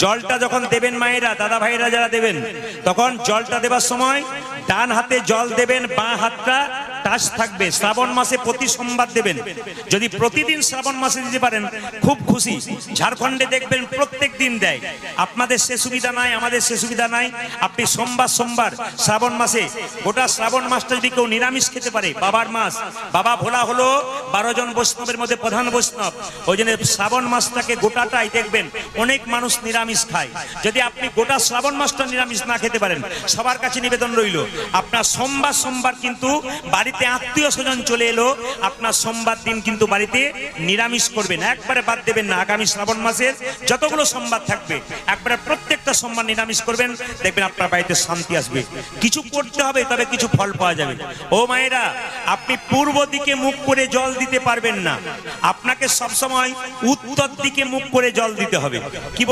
জলটা যখন দেবেন মায়েরা, দাদা ভাইরা যারা দেবেন, তখন জলটা দেবার সময় ডান হাতে জল দেবেন, বাঁ হাতটা টাচ থাকবে। শ্রাবণ মাসে প্রতি সোমবার দেবেন। যদি প্রতিদিন শ্রাবণ মাসে দিতে পারেন খুব খুশি। ঝাড়খণ্ডে দেখবেন প্রত্যেক দিন দেয়। আপনাদের সে সুবিধা নাই, আমাদের সে সুবিধা নাই। আপনি সোমবার সোমবার শ্রাবণ মাসে, গোটা শ্রাবণ মাসটা যদি কেউ নিরামিষ খেতে পারে, বাবার মাস, বাবা ভোলা হলো 12 জন বৈষ্ণবের মধ্যে প্রধান বৈষ্ণব। ওই জন্য শ্রাবণ মাসটাকে গোটাটাই দেখবেন অনেক মানুষ নিরামিষ খায়। যদি আপনি গোটা শ্রাবণ মাসটা নিরামিষ না খেতে পারেন, সবার কাছে নিবেদন রইল, আপনার সোমবার সোমবার কিন্তু বাড়িতে আত্মীয় স্বজন চলে এলো, আপনার সোমবার দিন কিন্তু বাড়িতে নিরামিষ করবেন, একবারে বাদ দেবেন না। আগামী শ্রাবণ মাসের যতগুলো সোমবার থাকবে একবারে প্রত্যেকটা সোমবার নিরামিষ করবেন, দেখবেন আপনার বাড়িতে শান্তি আসবে। কিছু করতে হবে, তবে কিছু ফল পাওয়া যাবে। ও মায়েরা, আপনি পূর্ব দিকে মুখ করে জল দিতে পারবেন না, আপনাকে সবসময় উত্তর দিকে মুখ করে জল দিতে হবে। কি